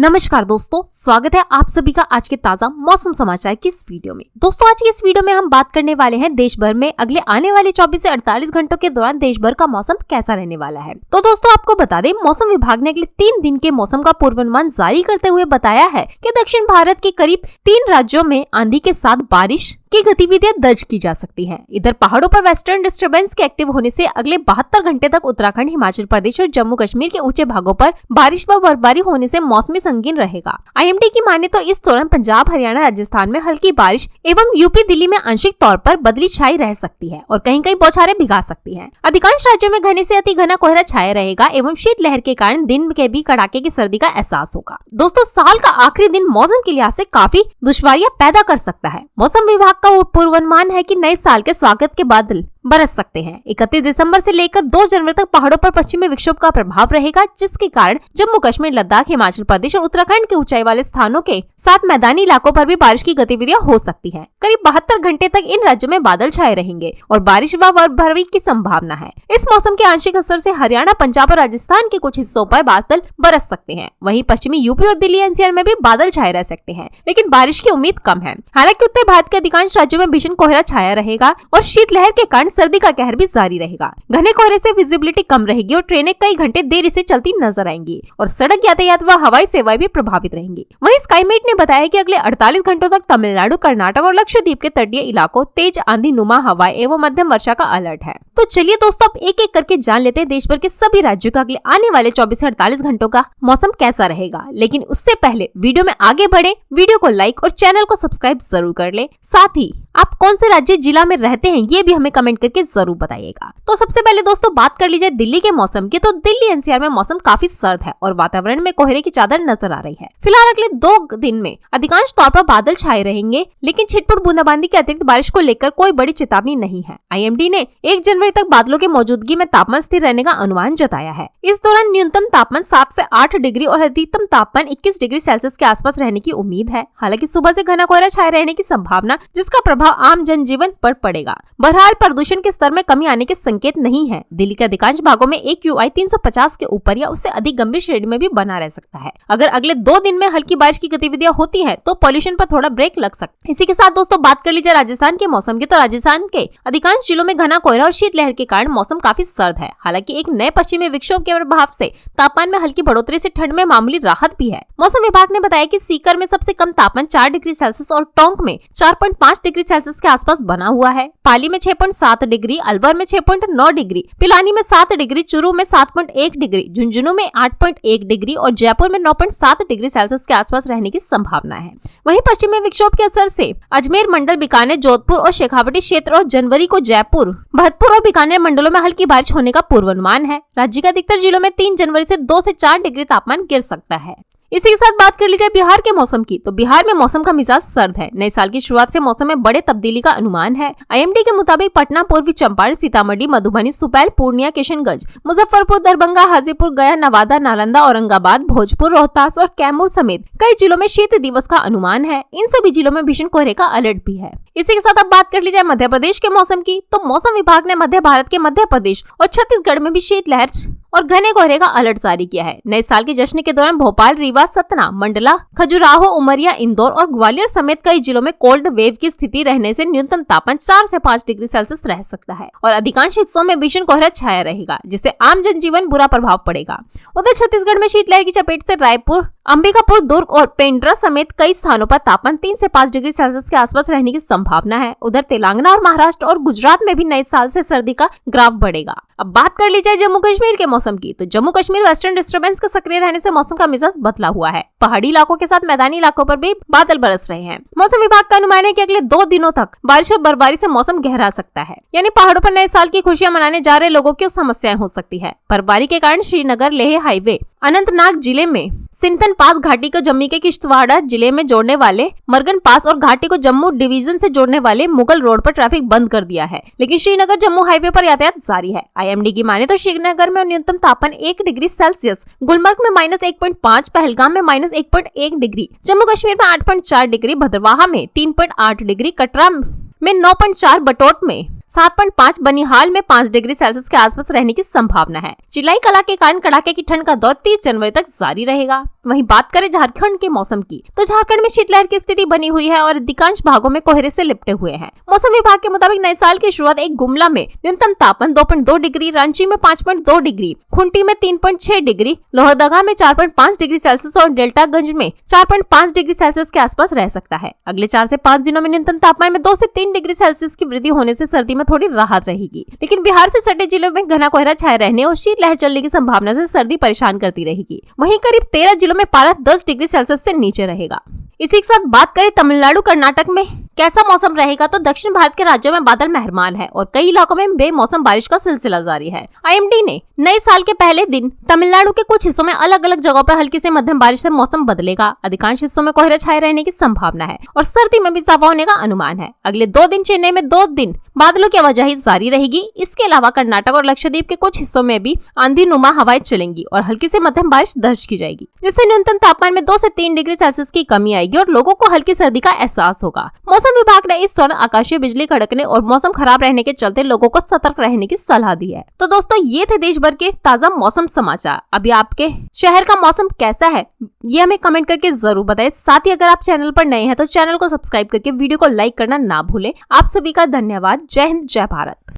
नमस्कार दोस्तों, स्वागत है आप सभी का आज के ताजा मौसम समाचार की इस वीडियो में। दोस्तों आज की इस वीडियो में हम बात करने वाले हैं देश भर में अगले आने वाले 24 से 48 घंटों के दौरान देश भर का मौसम कैसा रहने वाला है। तो दोस्तों आपको बता दें, मौसम विभाग ने अगले 3 दिन के मौसम का पूर्वानुमान जारी करते हुए बताया है कि दक्षिण भारत के करीब 3 राज्यों में आंधी के साथ बारिश की गतिविधियां दर्ज की जा सकती हैं। इधर पहाड़ों पर वेस्टर्न डिस्टर्बेंस के एक्टिव होने से अगले 72 घंटे तक उत्तराखंड, हिमाचल प्रदेश और जम्मू कश्मीर के ऊंचे भागों पर बारिश व बर्फबारी होने से मौसमी संगीन रहेगा। IMD की माने तो इस दौरान पंजाब, हरियाणा, राजस्थान में हल्की बारिश एवं यूपी, दिल्ली में आंशिक तौर पर बदली छाई रह सकती है और कहीं कहीं बौछारें भिगा सकती है। अधिकांश राज्यों में घने से अति घना कोहरा छाया रहेगा एवं शीतलहर के कारण दिन के भी कड़ाके की सर्दी का एहसास होगा। दोस्तों साल का आखिरी दिन मौसम के लिहाज से काफी दुश्वारियां पैदा कर सकता है। मौसम विभाग का पूर्वानुमान है कि नए साल के स्वागत के बादल बरस सकते हैं। 31 दिसंबर से लेकर 2 जनवरी तक पहाड़ों पर पश्चिमी विक्षोभ का प्रभाव रहेगा, जिसके कारण जम्मू कश्मीर, लद्दाख, हिमाचल प्रदेश और उत्तराखंड के ऊंचाई वाले स्थानों के साथ मैदानी इलाकों पर भी बारिश की गतिविधियां हो सकती हैं। करीब 72 घंटे तक इन राज्यों में बादल छाए रहेंगे और बारिश व बर्फबारी की संभावना है। इस मौसम के आंशिक असर से हरियाणा, पंजाब और राजस्थान के कुछ हिस्सों पर बादल बरस सकते हैं। वहीं पश्चिमी यूपी और दिल्ली NCR में भी बादल छाए रह सकते हैं, लेकिन बारिश की उम्मीद कम है। हालांकि उत्तर भारत के अधिकांश राज्यों में भीषण कोहरा छाया रहेगा और शीतलहर के कारण सर्दी का कहर भी जारी रहेगा। घने कोहरे से विजिबिलिटी कम रहेगी और ट्रेनें कई घंटे देरी से चलती नजर आएंगी और सड़क यातायात व हवाई सेवाएं भी प्रभावित रहेंगी। वहीं स्काईमेट ने बताया कि अगले 48 घंटों तक तमिलनाडु, कर्नाटक और लक्षद्वीप के तटीय इलाकों तेज आंधी, नुमा हवाएं एवं मध्यम वर्षा का अलर्ट है। तो चलिए दोस्तों अब एक एक करके जान लेते हैं देश भर के सभी राज्यों का अगले आने वाले 24 से 48 घंटों का मौसम कैसा रहेगा। लेकिन उससे पहले वीडियो में आगे बढ़े, वीडियो को लाइक और चैनल को सब्सक्राइब जरूर कर ले। साथ ही आप कौन से राज्य, जिला में रहते हैं ये भी हमें कमेंट करके जरूर बताइएगा। तो सबसे पहले दोस्तों बात कर लीजिए दिल्ली के मौसम की। तो दिल्ली NCR में मौसम काफी सर्द है और वातावरण में कोहरे की चादर नजर आ रही है। फिलहाल अगले 2 दिन में अधिकांश तौर पर बादल छाए रहेंगे, लेकिन छिटपुट बूंदाबांदी के अतिरिक्त बारिश को लेकर कोई बड़ी चेतावनी नहीं है। IMD ने 1 जनवरी तक बादलों की मौजूदगी में तापमान स्थिर रहने का अनुमान जताया है। इस दौरान न्यूनतम तापमान 7 से 8 डिग्री और अधिकतम तापमान 21 डिग्री सेल्सियस के आसपास रहने की उम्मीद है। हालांकि सुबह से घना कोहरा छाए रहने की संभावना, जिसका प्रभाव आम जनजीवन पर पड़ेगा। बहरहाल प्रदूषण के स्तर में कमी आने के संकेत नहीं है। दिल्ली के अधिकांश भागों में AQI 350 के ऊपर या उससे अधिक गंभीर श्रेणी में भी बना रह सकता है। अगर अगले 2 दिन में हल्की बारिश की गतिविधियां होती है तो पॉल्यूशन पर थोड़ा ब्रेक लग सकता है। इसी के साथ दोस्तों बात कर लीजिए राजस्थान के मौसम की। तो राजस्थान के अधिकांश जिलों में घना कोहरा और शीतलहर के कारण मौसम काफी सर्द है। हालांकि एक नए पश्चिमी विक्षोभ के प्रभाव से तापमान में हल्की बढ़ोतरी से ठंड में मामूली राहत भी है। मौसम विभाग ने बताया कि सीकर में सबसे कम तापमान 4 डिग्री सेल्सियस और टोंक में 4.5 डिग्री सेल्सियस के आसपास बना हुआ है। पाली में 6.7 डिग्री, अलवर में 6.9 डिग्री, पिलानी में 7 डिग्री, चूरू में 7.1 डिग्री, झुंझुनू में 8.1 डिग्री और जयपुर में 9.7 डिग्री सेल्सियस के आसपास रहने की संभावना है। वहीं पश्चिमी विक्षोभ के असर से अजमेर मंडल, बीकानेर, जोधपुर और शेखावटी क्षेत्र और जनवरी को जयपुर, भरतपुर और बीकानेर मंडलों में हल्की बारिश होने का पूर्वानुमान है। राज्य के अधिकतर जिलों में 3 जनवरी से 2 से 4 डिग्री तापमान गिर सकता है। इसी के साथ बात कर लीजिए बिहार के मौसम की। तो बिहार में मौसम का मिजाज सर्द है। नए साल की शुरुआत से मौसम में बड़े तब्दीली का अनुमान है। IMD के मुताबिक पटना, पूर्वी चंपारण, सीतामढ़ी, मधुबनी, सुपौल, पूर्णिया, किशनगंज, मुजफ्फरपुर, दरभंगा, हाजीपुर, गया, नवादा, नालंदा, औरंगाबाद, भोजपुर, रोहतास और कैमूर समेत कई जिलों में शीत दिवस का अनुमान है। इन सभी जिलों में भीषण कोहरे का अलर्ट भी है। इसी के साथ अब बात कर लीजिए मध्य प्रदेश के मौसम की। तो मौसम विभाग ने मध्य भारत के मध्य प्रदेश और छत्तीसगढ़ में भी शीतलहर और घने कोहरे का अलर्ट जारी किया है। नए साल के जश्न के दौरान भोपाल, रीवा, सतना, मंडला, खजुराहो, उमरिया, इंदौर और ग्वालियर समेत कई जिलों में कोल्ड वेव की स्थिति रहने से न्यूनतम तापमान 4 से 5 डिग्री सेल्सियस रह सकता है और अधिकांश हिस्सों में भीषण कोहरा छाया रहेगा, जिससे आम जनजीवन बुरा प्रभाव पड़ेगा। उधर छत्तीसगढ़ में शीतलहर की चपेट से रायपुर, अंबिकापुर, दुर्ग और पेंड्रा समेत कई स्थानों पर तापमान 3 से 5 डिग्री सेल्सियस के आसपास रहने की संभावना है। उधर तेलंगाना और महाराष्ट्र और गुजरात में भी नए साल से सर्दी का ग्राफ बढ़ेगा। अब बात कर ली जाए जम्मू कश्मीर के मौसम की। तो जम्मू कश्मीर वेस्टर्न डिस्टर्बेंस का सक्रिय रहने से मौसम का मिजाज बदला हुआ है। पहाड़ी इलाकों के साथ मैदानी इलाकों पर भी बादल बरस रहे हैं। मौसम विभाग का अनुमान है कि अगले 2 दिनों तक बारिश और बर्फबारी से मौसम गहरा सकता है। यानी पहाड़ों पर नए साल की खुशियां मनाने जा रहे लोगों की समस्याएं हो सकती है। बर्फबारी के कारण श्रीनगर लेह हाईवे, अनंतनाग जिले में सिंथन पास, घाटी को जम्मू के किश्तवाड़ जिले में जोड़ने वाले मरगन पास और घाटी को जम्मू डिवीजन से जोड़ने वाले मुगल रोड पर ट्रैफिक बंद कर दिया है, लेकिन श्रीनगर जम्मू हाईवे पर यातायात जारी है। IMD की माने तो श्रीनगर में न्यूनतम तापमान 1 डिग्री सेल्सियस, गुलमर्ग में -1.5, पहलगाम में -1.1 डिग्री, जम्मू कश्मीर में 8.4 डिग्री, भदरवाह में 3.8 डिग्री, कटरा में 9.4, बटोट में 7.5, बनिहाल में 5 डिग्री सेल्सियस के आसपास रहने की संभावना है। चिलाई कला के कारण कड़ाके की ठंड का दौर 30 जनवरी तक जारी रहेगा। वहीं बात करें झारखंड के मौसम की, तो झारखंड में शीतलहर की स्थिति बनी हुई है और अधिकांश भागों में कोहरे से लिपटे हुए हैं। मौसम विभाग के मुताबिक नए साल की शुरुआत एक गुमला में न्यूनतम तापमान 2.2 डिग्री, रांची में 5.2 डिग्री, खूंटी में 3.6 डिग्री, लोहरदगा में 4.5 डिग्री सेल्सियस और डेल्टागंज में 4.5 डिग्री सेल्सियस के आसपास रह सकता है। अगले 4 से 5 दिनों में न्यूनतम तापमान में 2 से 3 डिग्री सेल्सियस की वृद्धि होने से सर्दी में थोड़ी राहत रहेगी, लेकिन बिहार से सटे जिलों में घना कोहरा छाए रहने और शीतलहर चलने की संभावना से सर्दी परेशान करती रहेगी। वहीं करीब 13 जिलों में पारा 10 डिग्री सेल्सियस से नीचे रहेगा। इसी के साथ बात करें तमिलनाडु कर्नाटक में कैसा मौसम रहेगा, तो दक्षिण भारत के राज्यों में बादल मेहरबान है और कई इलाकों में बेमौसम बारिश का सिलसिला जारी है। आईएमडी ने नए साल के पहले दिन तमिलनाडु के कुछ हिस्सों में अलग अलग जगहों पर हल्की से मध्यम बारिश से मौसम बदलेगा। अधिकांश हिस्सों में कोहरा छाए रहने की संभावना है और सर्दी में भी इजाफा होने का अनुमान है। अगले 2 दिन चेन्नई में 2 दिन बादलों की आवाजाही जारी रहेगी। इसके अलावा कर्नाटक और लक्षद्वीप के कुछ हिस्सों में भी आंधी नुमा हवाएं चलेंगी और हल्की से मध्यम बारिश दर्ज की जाएगी, जिससे न्यूनतम तापमान में 2 से 3 डिग्री सेल्सियस की कमी आएगी और लोगों को हल्की सर्दी का एहसास होगा। मौसम विभाग ने इस दौरान आकाशीय बिजली कड़कने और मौसम खराब रहने के चलते लोगों को सतर्क रहने की सलाह दी है। तो दोस्तों, ये थे देश भर के ताजा मौसम समाचार। अभी आपके शहर का मौसम कैसा है, ये हमें कमेंट करके जरूर बताएं। साथ ही अगर आप चैनल पर नए हैं तो चैनल को सब्सक्राइब करके वीडियो को लाइक करना ना भूलें। आप सभी का धन्यवाद। जय हिंद, जय भारत।